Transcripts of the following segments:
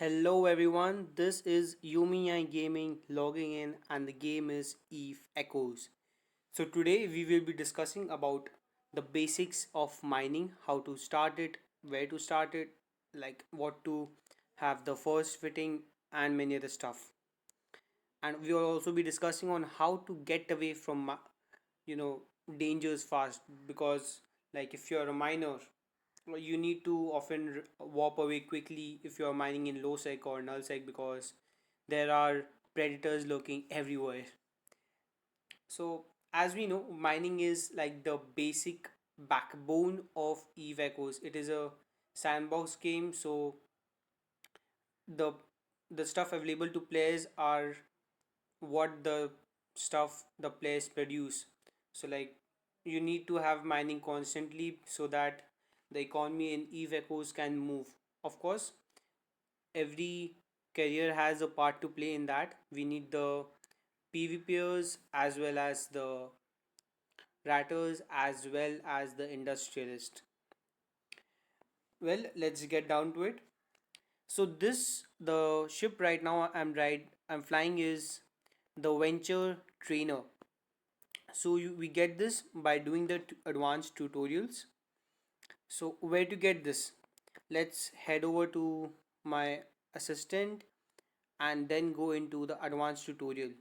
Hello everyone, this is Yumi Gaming logging in and the game is Eve Echoes. So today we will be discussing about the basics of mining, how to start it, where to start it, like what to have the first fitting and many other stuff. And we will also be discussing on how to get away from you know dangers fast because like if you're a miner you need to often warp away quickly if you're mining in low sec or null sec because there are predators lurking everywhere. So as we know, mining is like the basic backbone of Eve Echoes. It is a sandbox game, so the the stuff available to players are what the stuff the players produce. So like you need to have mining constantly so that the economy in Eve Echoes can move. Of course, every career has a part to play in that. We need the PvPers as well as the ratters as well as the industrialist. Well, let's get down to it. So this the ship right now I'm flying is the Venture Trainer. So we get this by doing the advanced tutorials. So where to get this? Let's head over to my assistant and then go into the advanced tutorial.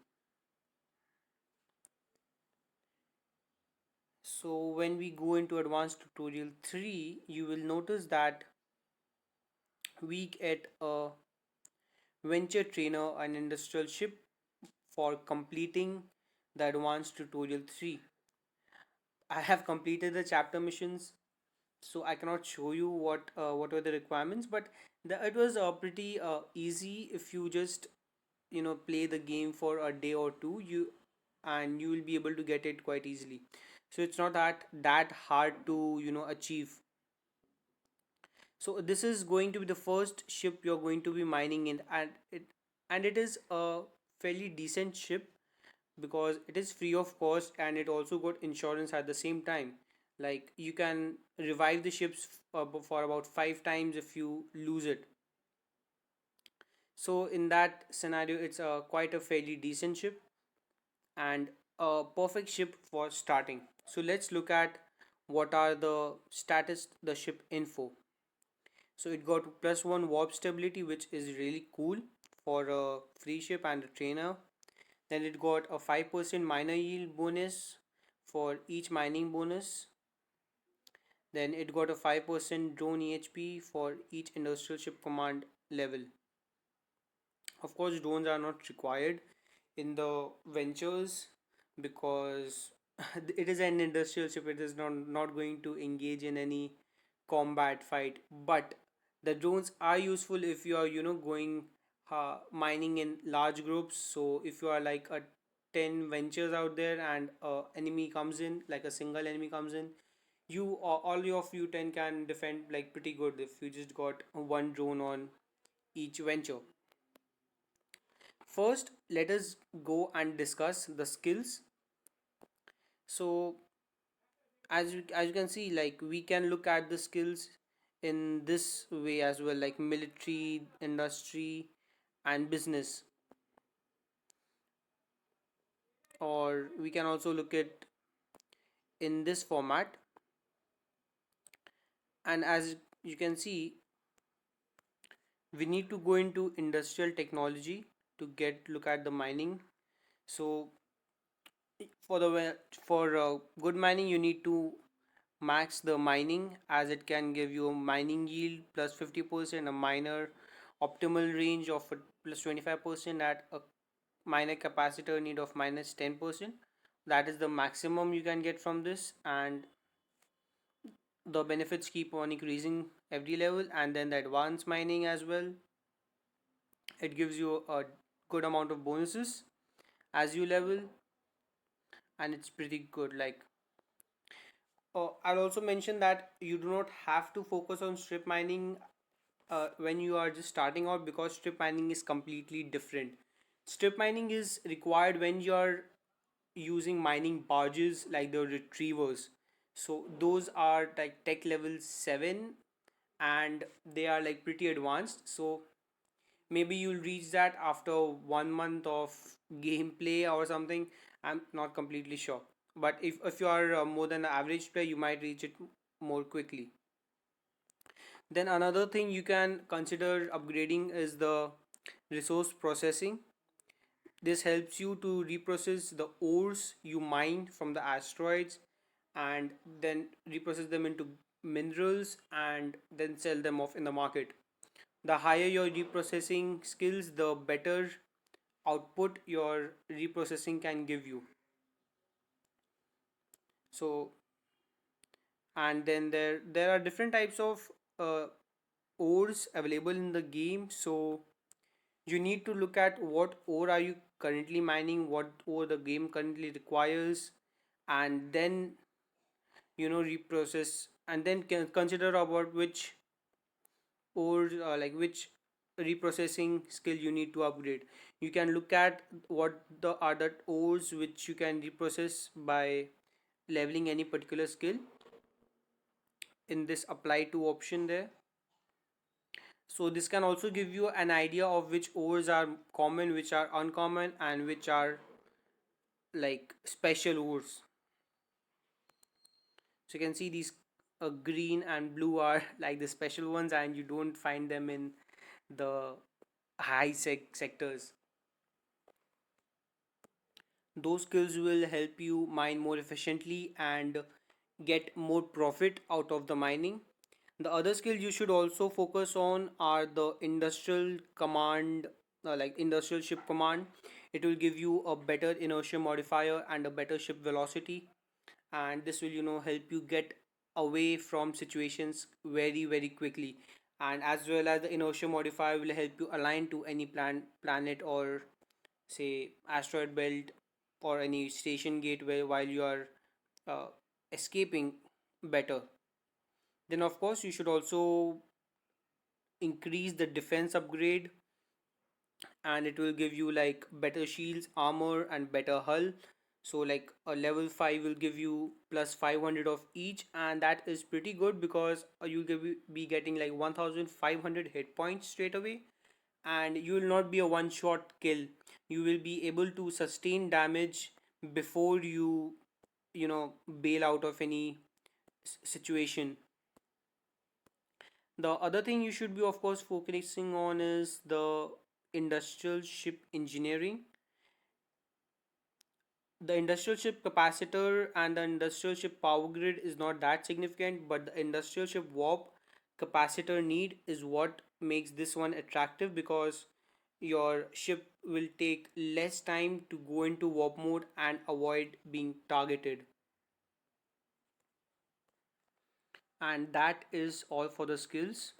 So when we go into advanced tutorial 3, you will notice that we get a venture trainer and industrial ship for completing the advanced tutorial 3. I have completed the chapter missions, so I cannot show you what were the requirements, but it was pretty easy if you just play the game for a day or two. You will be able to get it quite easily. So it's not that hard to achieve. So this is going to be the first ship you're going to be mining in, and it is a fairly decent ship because it is free of cost and it also got insurance at the same time. Like you can revive the ships for about 5 times if you lose it. So in that scenario, it's quite a fairly decent ship and a perfect ship for starting. So let's look at what are the status the ship info. So it got +1 warp stability, which is really cool for a free ship and a trainer. Then it got a 5% miner yield bonus for each mining bonus. Then it got a 5% drone EHP for each industrial ship command level. Of course, drones are not required in the ventures because it is an industrial ship. It is not going to engage in any combat fight, but the drones are useful if you are going mining in large groups. So if you are like a 10 ventures out there and a enemy comes in, like a single enemy comes in, you all of you 10 can defend like pretty good if you just got one drone on each venture. First, let us go and discuss the skills. So as you can see, like we can look at the skills in this way as well, like military, industry, and business. Or we can also look at in this format. And as you can see, we need to go into industrial technology to get look at the mining. So for the for good mining, you need to max the mining as it can give you a mining yield plus 50%, a miner optimal range of 25% at a miner capacitor need of minus 10%. That is the maximum you can get from this, and the benefits keep on increasing every level. And then the advanced mining as well, it gives you a good amount of bonuses as you level, and it's pretty good. Like I'll also mention that you do not have to focus on strip mining when you are just starting out because strip mining is completely different. Strip mining is required when you are using mining barges like the retrievers. So those are like tech level 7 and they are like pretty advanced. So Maybe you'll reach that after 1 month of gameplay or something. I'm not completely sure, but if you are more than the average player, you might reach it more quickly. Then another thing you can consider upgrading is the resource processing. This helps you to reprocess the ores you mine from the asteroids and then reprocess them into minerals and then sell them off in the market. The higher your reprocessing skills, the better output your reprocessing can give you. So, and then there are different types of uh, ores available in the game. So you need to look at what ore are you currently mining, what ore the game currently requires, and then reprocess, and then can consider about which ore like which reprocessing skill you need to upgrade. You can look at what the other ores which you can reprocess by leveling any particular skill in this apply to option there. So this can also give you an idea of which ores are common, which are uncommon, and which are like special ores. So you can see these green and blue are like the special ones, and you don't find them in the sectors. Those skills will help you mine more efficiently and get more profit out of the mining. The other skill you should also focus on are the industrial command, like industrial ship command. It will give you a better inertia modifier and a better ship velocity, and this will help you get away from situations very very quickly. And as well as the inertia modifier will help you align to any planet or say asteroid belt or any station gate where while you are uh, escaping better. Then of course you should also increase the defense upgrade, and it will give you like better shields, armor, and better hull. So like a level 5 will give you plus 500 of each, and that is pretty good because be getting like 1500 hit points straight away, and you will not be a one shot kill. You will be able to sustain damage before you bail out of any situation. The other thing you should be, of course, focusing on is the industrial ship engineering. The industrial ship capacitor and the industrial ship power grid is not that significant, but the industrial ship warp capacitor need is what makes this one attractive because your ship will take less time to go into warp mode and avoid being targeted. And that is all for the skills.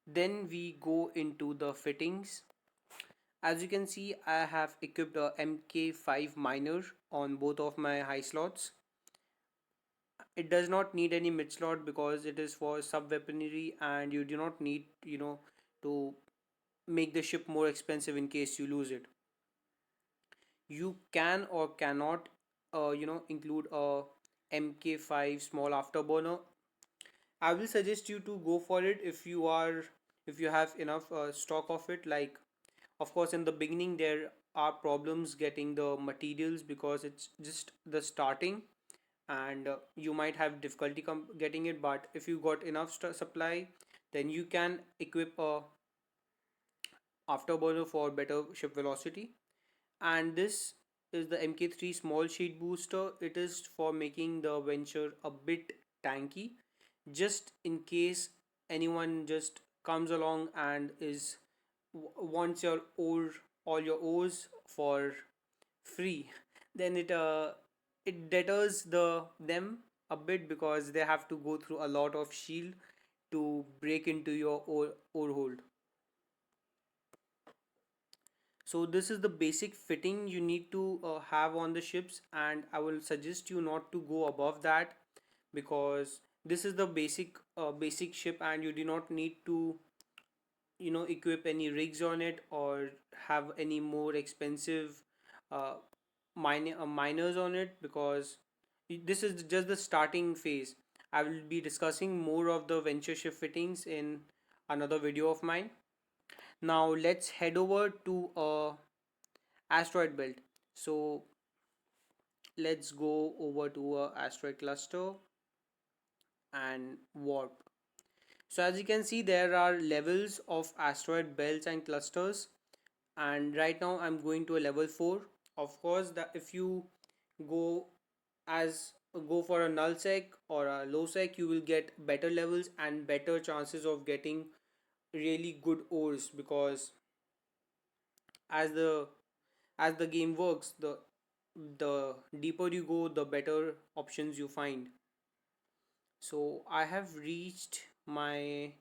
Then we go into the fittings. As you can see, I have equipped a MK5 miner on both of my high slots. It does not need any mid slot because it is for sub weaponry, and you do not need to make the ship more expensive in case you lose it. You can or cannot include a MK5 small afterburner. I will suggest you to go for it if you have enough stock of it. Like, of course, in the beginning there are problems getting the materials because it's just the starting, and you might have difficulty getting it. But if you got enough supply, then you can equip a afterburner for better ship velocity. And this is the MK3 small sheet booster. It is for making the venture a bit tanky, just in case anyone just comes along and wants your ore, all your ores for free. Then it deters them a bit because they have to go through a lot of shield to break into your ore hold. So this is the basic fitting you need to have on the ships, and I will suggest you not to go above that because this is the basic ship, and you do not need to equip any rigs on it or have any more expensive uh, miners on it because this is just the starting phase. I will be discussing more of the venture ship fittings in another video of mine. Now let's head over to a asteroid belt. So let's go over to a asteroid cluster and warp. So as you can see, there are levels of asteroid belts and clusters, and right now I'm going to a level 4. Of course, that if you go as go for a null sec or a low sec, you will get better levels and better chances of getting really good ores, because as the game works, the deeper you go, the better options you find. So I have reached my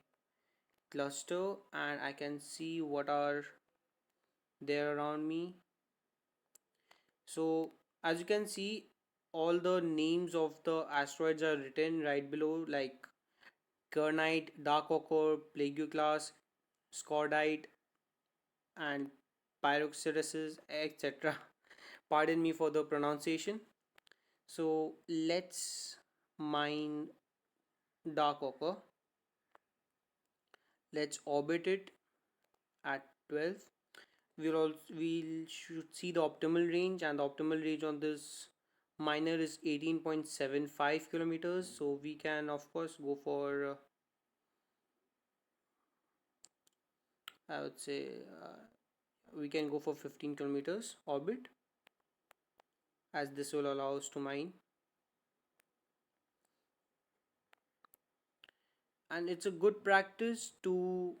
cluster and I can see what are there around me. So as you can see, all the names of the asteroids are written right below, like Kernite, Dark Ochre, Plagioclase, Scordite, and Pyroxeresis, etc. Pardon me for the pronunciation. So let's mine Dark Ochre. Let's orbit it at 12. We should see the optimal range, and the optimal range on this miner is 18.75 kilometers. So we can of course go for I would say we can go for 15 kilometers orbit, as this will allow us to mine. And it's a good practice to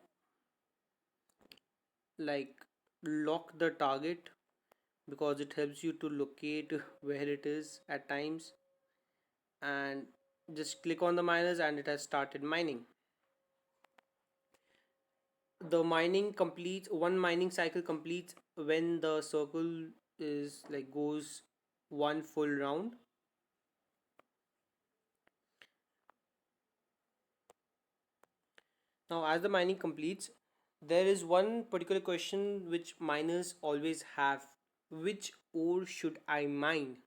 like lock the target, because it helps you to locate where it is at times, and just click on the miners and it has started mining. The mining completes, one mining cycle completes when the circle is like goes one full round. Now as the mining completes, there is one particular question which miners always have: which ore should I mine?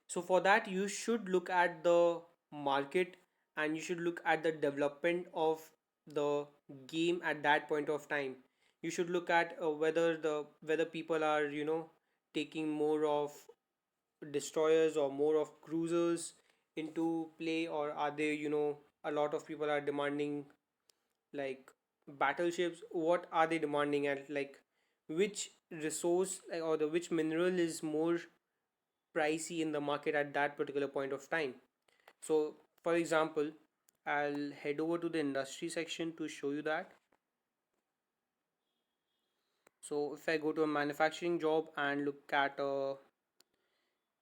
So for that you should look at the market, and you should look at the development of the game at that point of time. You should look at whether people are taking more of destroyers or more of cruisers into play, or are they, a lot of people are demanding like battleships. What are they demanding, and like which resource, like, or the which mineral is more pricey in the market at that particular point of time. So for example, I'll head over to the industry section to show you that. So if I go to a manufacturing job and look at a,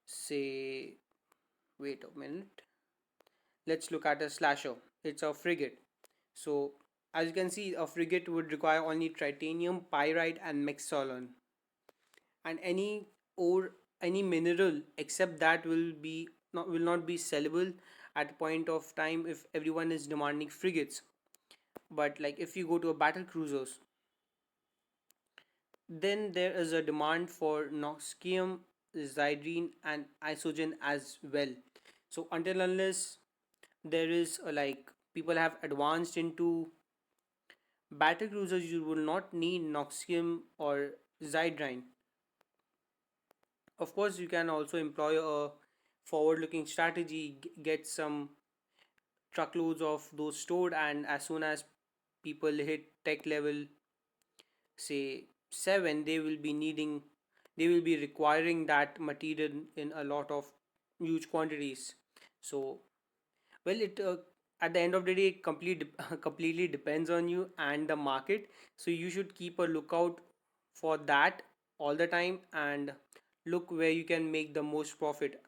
say, wait a minute, let's look at a slasher. It's a frigate. So as you can see, a frigate would require only titanium, pyrite, and mexolon, and any mineral except that will not be sellable at a point of time if everyone is demanding frigates. But like if you go to a battle cruisers, then there is a demand for noxium, zydrine, and isogen as well. So until unless there is like people have advanced into battle cruisers, you will not need noxium or zydrine. Of course, you can also employ a forward looking strategy, get some truckloads of those stored, and as soon as people hit tech level, say 7, they will be requiring that material in a lot of huge quantities. So well, it at the end of the day, it completely depends on you and the market. So you should keep a lookout for that all the time, and look where you can make the most profit.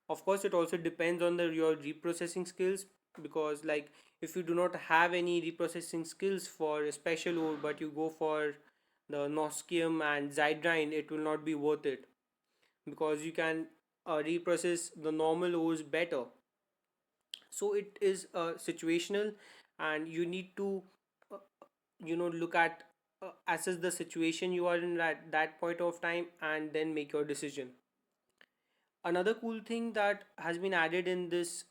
Of course, it also depends on your reprocessing skills, because like if you do not have any reprocessing skills for a special ore, but you go for the noscium and zydrine, it will not be worth it, because you can reprocess the normal ores better. So it is situational, and you need to uh, look at assess the situation you are in at that point of time, and then make your decision. Another cool thing that has been added in this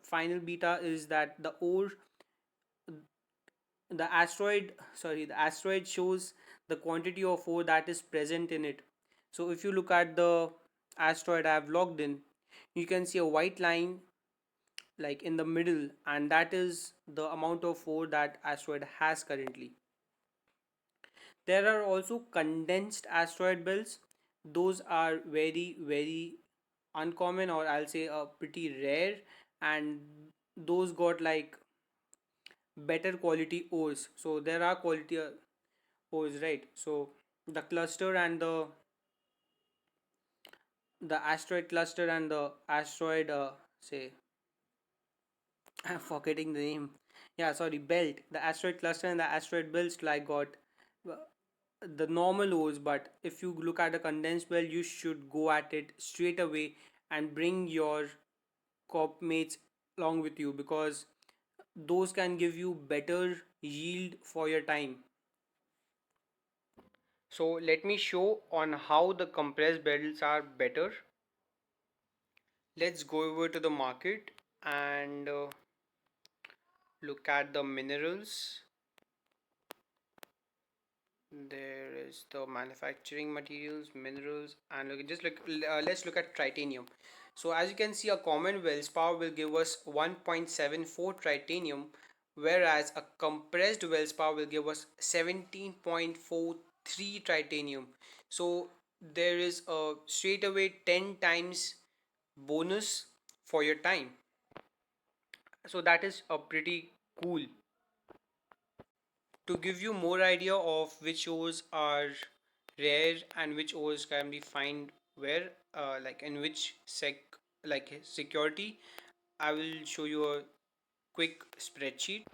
final beta is that the ore the asteroid shows the quantity of ore that is present in it. So if you look at the asteroid I have logged in, you can see a white line like in the middle, and that is the amount of ore that asteroid has currently. There are also condensed asteroid belts. Those are very uncommon, or I'll say pretty rare, and those got like better quality ores. So there are quality ores, right? So the cluster and the asteroid cluster and the asteroid say I'm forgetting the name. Yeah, sorry, belt. The asteroid cluster and the asteroid belts like got uh, the normal ores, but if you look at a condensed belt, you should go at it straight away and bring your corp mates along with you, because those can give you better yield for your time. So let me show on how the compressed belts are better. Let's go over to the market and look at the minerals. There is the manufacturing materials, minerals, and let's look at titanium. So as you can see, a common Wells power will give us 1.74 titanium, whereas a compressed Wells power will give us 17.43 titanium. So there is a straight away 10 times bonus for your time. So that is a pretty cool. To give you more idea of which ores are rare and which ores can be found where, like in which security, I will show you a quick spreadsheet.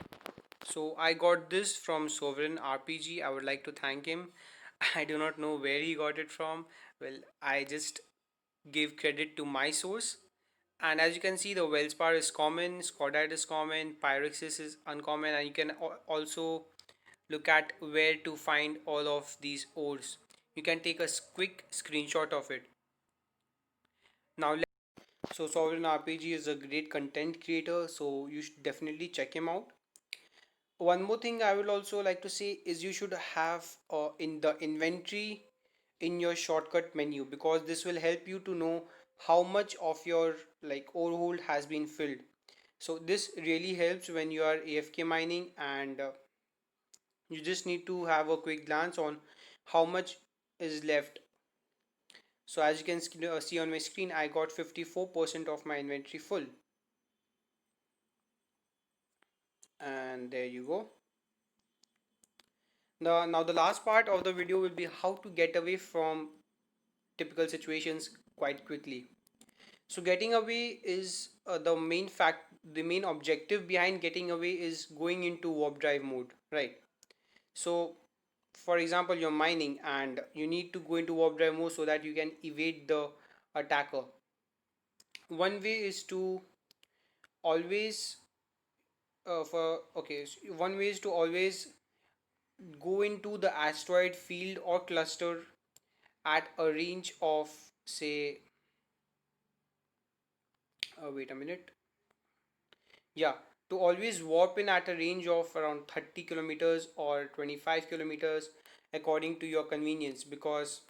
So I got this from Sovereign RPG. I would like to thank him. I do not know where he got it from. Well, I just give credit to my source. And as you can see, the Wellspar is common, Scodite is common, Pyrexis is uncommon, and you can also look at where to find all of these ores. You can take a quick screenshot of it. Now, so Sovereign RPG is a great content creator, so you should definitely check him out. One more thing I will also like to say is you should have in the inventory in your shortcut menu, because this will help you to know how much of your like ore hold has been filled. So this really helps when you are AFK mining, and you just need to have a quick glance on how much is left. So as you can see on my screen, I got 54% of my inventory full, and there you go. Now the last part of the video will be how to get away from typical situations quite quickly. So getting away is the main objective behind getting away is going into warp drive mode, right? So for example, you're mining and you need to go into warp drive mode so that you can evade the attacker. One way is to always for okay so one way is to always go into the asteroid field or cluster at a range of, say, wait a minute, yeah, to always warp in at a range of around 30 kilometers or 25 kilometers according to your convenience, because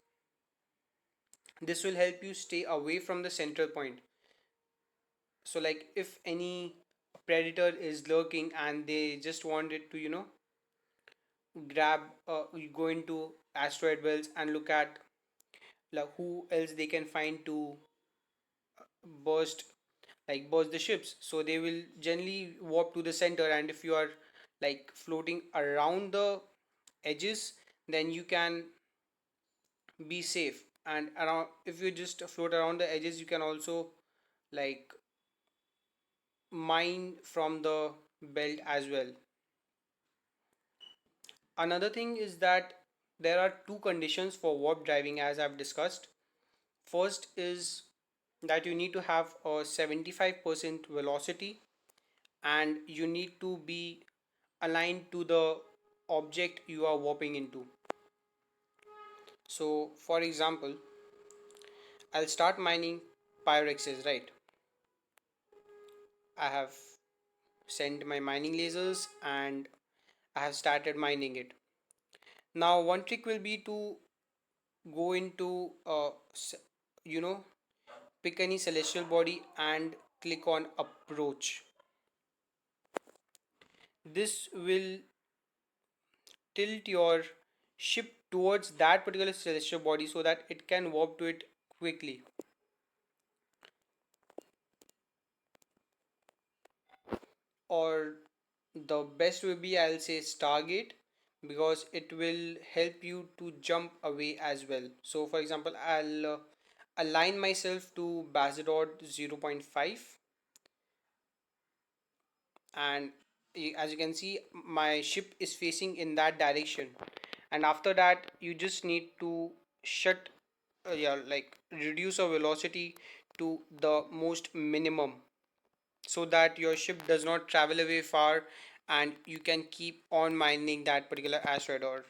this will help you stay away from the central point. So like if any predator is lurking and they just wanted to grab you go into asteroid belts and look at like who else they can find to burst burst the ships, so they will generally warp to the center, and if you are like floating around the edges, then you can be safe. And around, if you just float around the edges, you can also like mine from the belt as well. Another thing is that there are two conditions for warp driving, as I've discussed. First is that you need to have a 75% velocity, and you need to be aligned to the object you are warping into. So for example, I'll start mining pyrexes, right? I have sent my mining lasers and I have started mining it. Now one trick will be to go into you know pick any celestial body and click on approach. This will tilt your ship towards that particular celestial body so that it can warp to it quickly. Or the best will be, I'll say, Stargate, because it will help you to jump away as well. So for example, I'll align myself to Bazador 0.5, and as you can see, my ship is facing in that direction. And after that, you just need to shut yeah, like reduce your velocity to the most minimum, so that your ship does not travel away far and you can keep on mining that particular asteroid.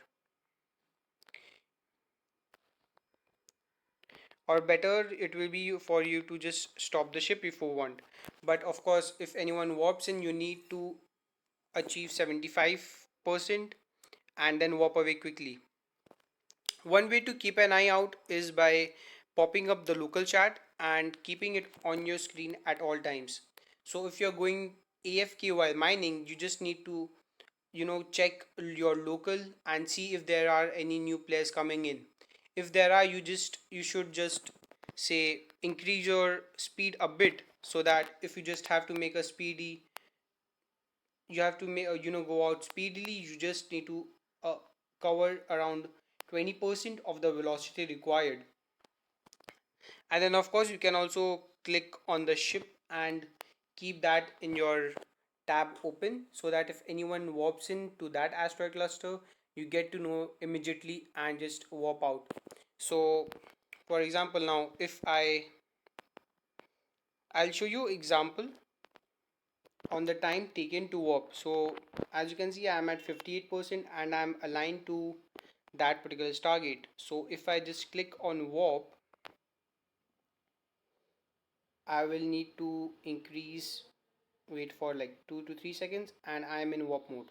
Or better, it will be for you to just stop the ship if you want. But of course, if anyone warps in, you need to achieve 75% and then warp away quickly. One way to keep an eye out is by popping up the local chat and keeping it on your screen at all times. So if you're going AFK while mining, you just need to check your local and see if there are any new players coming in. If there are, you should just say increase your speed a bit, so that if you just have to make a speedy you have to make go out speedily, you just need to uh, cover around 20% of the velocity required. And then of course you can also click on the ship and keep that in your tab open, so that if anyone warps into that asteroid cluster, you get to know immediately and just warp out. So for example, now if I'll show you example on the time taken to warp. So as you can see, I'm at 58% and I'm aligned to that particular target. So if I just click on warp, I will need to increase, wait for like 2 to 3 seconds, and I am in warp mode.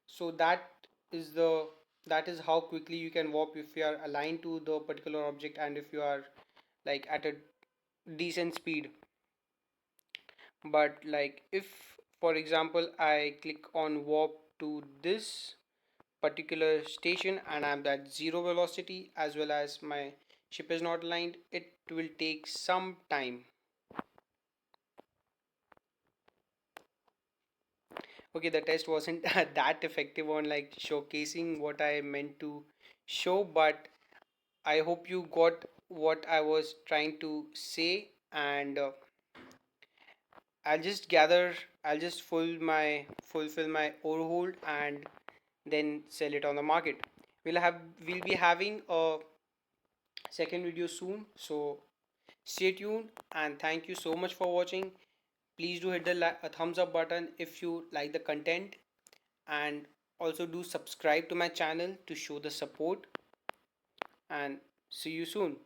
So that is how quickly you can warp if you are aligned to the particular object and if you are like at a decent speed. But like if for example I click on warp to this particular station and I'm at zero velocity as well as my ship is not aligned, it will take some time. Okay, the test wasn't that effective on like showcasing what I meant to show, but I hope you got what I was trying to say. And I'll just fulfill my overhold and then sell it on the market. We'll be having a second video soon, so stay tuned and thank you so much for watching. Please do hit the thumbs up button if you like the content, and also do subscribe to my channel to show the support, and see you soon.